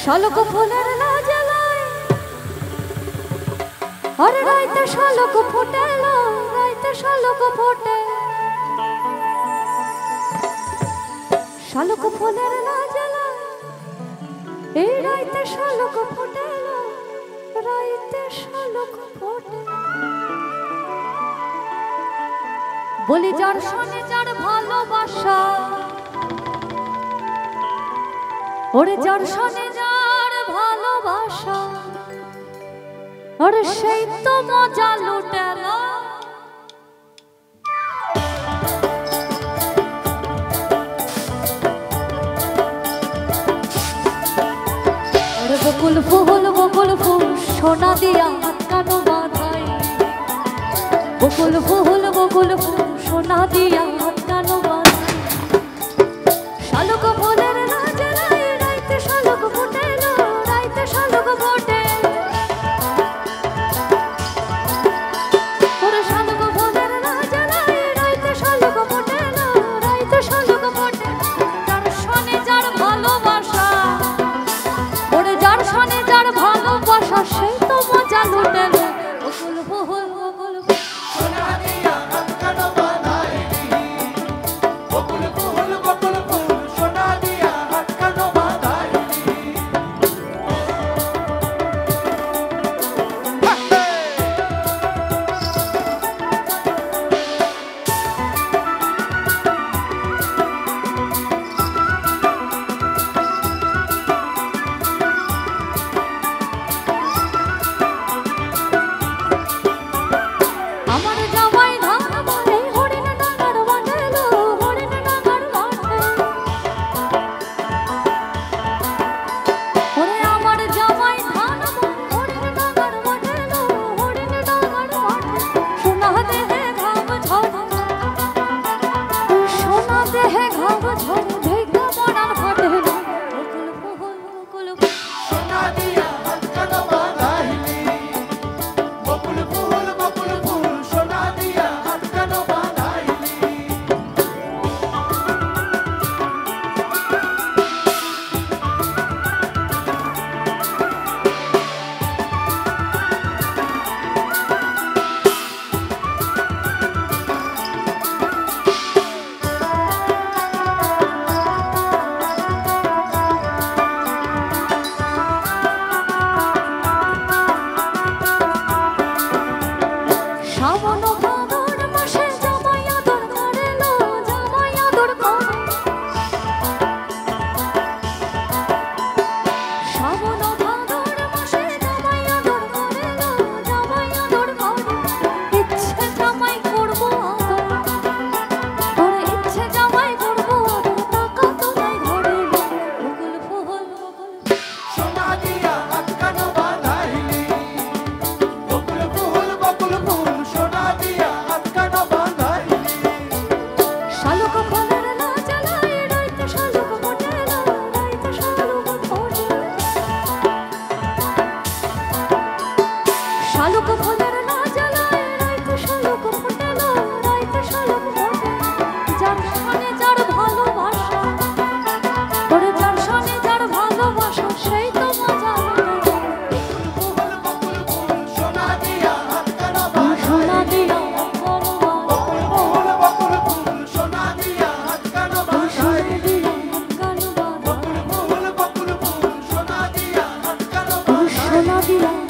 শালক ফুলের লাজলায় আর রাইতে শালক ফুটেল রাইতে শালক ফোটে শালক ফুলের লাজলায় এই রাইতে শালক ফুটেল রাইতে শালক ফোটে বলি যার সনে যার ভালোবাসা ওরে যার সনে যার ভালোবাসা ওরে সেই তো মজা লুটেল ওরে বকুল ফুল সোনা দিয়া হাত কানো বাঁধাই বকুল ফুল সোনা দিয়া হাত কানো বাঁধাই শালক ফুলের লাজলায় রাইতে শালক ফুটেল রাইতে শালক ফোটে ওরে শালক ফুলের লাজলায় রাইতে শালক ফুটেল রাইতে শালক ফোটে যার সনে যার ভালোবাসা ওরে যার সনে যার ভালোবাসা সেই তো মজা লুটেল বকুল ফুল সোনা দিয়া হাত কানো বাঁধাই বকুল ফুল সোনা দিয়া হাত কানো বাঁধাই আমার জামাই ধান বলে হরিণ ডাঙ্গার বাঁধেল হরিণ ডাঙ্গার বাঁধে ওরে আমার জামাই ধান বলে হরিণ ডাঙ্গার বাঁধেল হরিণ ডাঙ্গার বাঁধে সোনা দেহে ঘাম ঝরে সোনা দেহে ঘাম ঝরে ভেগা মরার ফাটেল বকুল সোনা দিয়া হাত কানো বাঁধাইলি বকুল ফুল সোনা দিয়া হাত কানো বাঁধাইলি শ্রাবণ ভাদর মাসে জামাই আদর করেল জামাই আদর করে শ্রাবণ ভাদর মাসে জামাই আদর করেল জামাই আদর করে ইচ্ছে জামাই করবো আদর ওরে ইচ্ছে জামাই করবো আদর টাকা তো নাই ঘরে বকুল ফুল সোনা দিয়া হাত কানো বাঁধাইলি বকুল ফুল সোনা দিয়া হাত কানো বাঁধাইলি শালক ফুলের লাজলায় রাইতে শালক ফোটেল রাইতে শালক ফোটে শালক ফুলের লাজলায় রাইতে শালক ফোটেল রাইতে শালক ফোটে যার সনে যার ভালোবাসা ওরে যার সনে যার ভালোবাসা সেই তো মজা সোনা দিয়া হাত কানো সোনা দিয়া হাত কানো সোনা দিয়া হাত কানো বাঁধাই সোনা দিয়া হাত কানো সোনা দিয়া